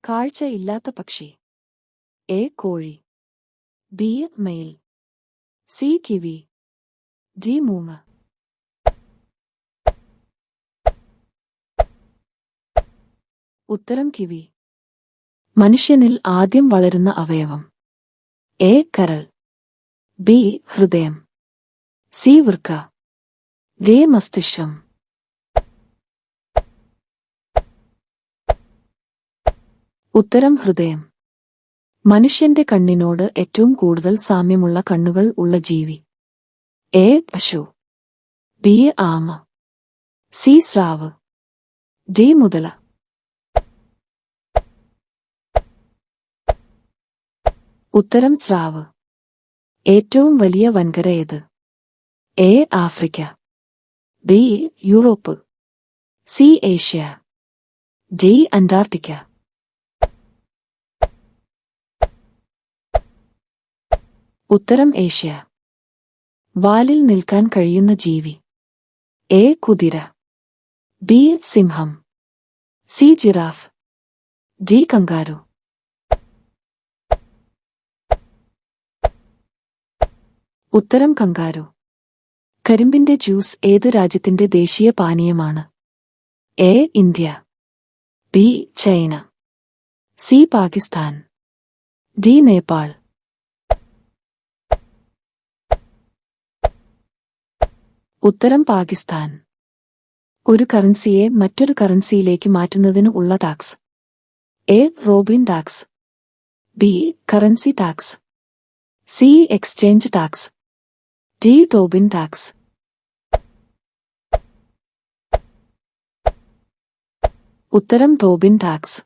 കാഴ്ച ഇല്ലാത്ത പക്ഷി. എ കോഴി, ബി മയിൽ, സി കിവി, ഡി മൂങ്ങ. ഉത്തരം കിവി. മനുഷ്യനിൽ ആദ്യം വളരുന്ന അവയവം. എ കരൾ, ബി ഹൃദയം, സി വൃക്ക, ഡി മസ്തിഷ്കം. ഉത്തരം ഹൃദയം. മനുഷ്യന്റെ കണ്ണിനോട് ഏറ്റവും കൂടുതൽ സാമ്യമുള്ള കണ്ണുകൾ ഉള്ള ജീവി. എ പശു, ബി ആമ, സി സ്രാവ്, ഡി മുതല. ഉത്തരം സ്രാവ്. ഏറ്റവും വലിയ വൻകര ഏത്? A Africa, B Europe, C Asia, D Antarctica. ഉത്തരം ഏഷ്യ. വാലിൽ നിൽക്കാൻ കഴിയുന്ന ജീവി. എ കുതിര, ബി സിംഹം, സി ജിറാഫ്, ഡി കങ്കാരു. ഉത്തരം കങ്കാരു. കരിമ്പിന്റെ ജ്യൂസ് ഏത് രാജ്യത്തിന്റെ ദേശീയ പാനീയമാണ്? A India, B China, C Pakistan, D Nepal. ഉത്തരം പാകിസ്ഥാൻ. ഒരു കറൻസിയെ മറ്റൊരു കറൻസിയിലേക്ക് മാറ്റുന്നതിന് ഉള്ള tax. A Robin tax, B currency tax, C exchange tax, D Tobin tax. ഉത്തരം ടോബിൻ ടാക്സ്.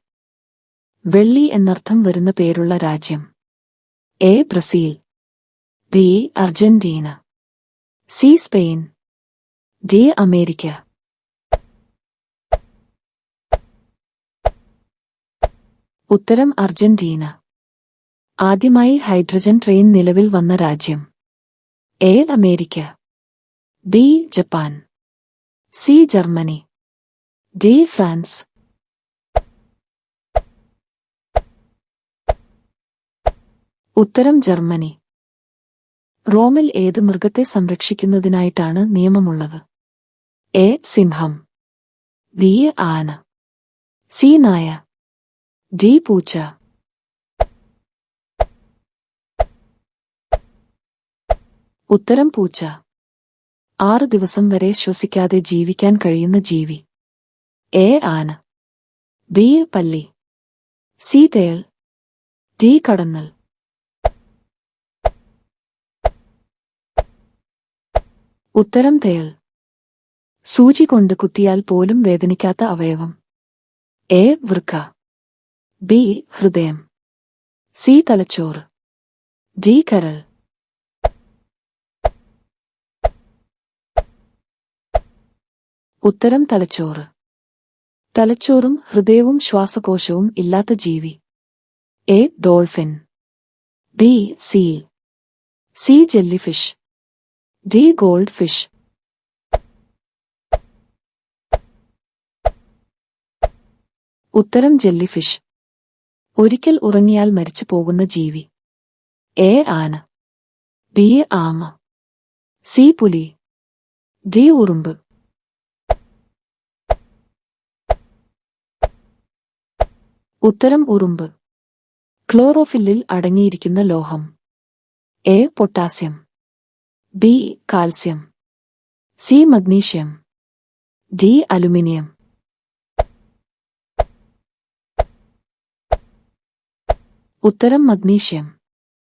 വെള്ളി എന്നർത്ഥം വരുന്ന പേരുള്ള രാജ്യം. A Brazil, B Argentina, C Spain, D America. ഉത്തരം അർജന്റീന. ആദ്യമായി ഹൈഡ്രജൻ ട്രെയിൻ നിലവിൽ വന്ന രാജ്യം. A America, B Japan, C Germany, D France. ഉത്തരം ജർമ്മനി. റോമിൽ ഏത് മൃഗത്തെ സംരക്ഷിക്കുന്നതിനായിട്ടാണ് നിയമമുള്ളത്? എ സിംഹം, ബി ആന, സി നായ, ഡി പൂച്ച. ഉത്തരം പൂച്ച. 6 ദിവസം വരെ ശ്വസിക്കാതെ ജീവിക്കാൻ കഴിയുന്ന ജീവി. എ ആന, ബി പല്ലി, സി തേൾ, ഡി കടന്നൽ. ഉത്തരം തേൾ. സൂചി കൊണ്ട് കുത്തിയാൽ പോലും വേദനിക്കാത്ത അവയവം. എ വൃക്ക, ബി ഹൃദയം, സി തലച്ചോറ്, ഡി കരൾ. ഉത്തരം തലച്ചോറ്. തലച്ചോറും ഹൃദയവും ശ്വാസകോശവും ഇല്ലാത്ത ജീവി. A dolphin, B seal, C jellyfish, D gold fish. ഉത്തരം ജെല്ലിഫിഷ്. ഒരിക്കൽ ഉറങ്ങിയാൽ മരിച്ചു പോകുന്ന ജീവി. എ ആന, ബി ആമ, സി പുലി, ഡി ഉറുമ്പ്. ഉത്തരം ഉറുമ്പ്. ക്ലോറോഫില്ലിൽ അടങ്ങിയിരിക്കുന്ന ലോഹം. A potassium, B calcium, C magnesium, D aluminium. ഉത്തരം മഗ്നീഷ്യം.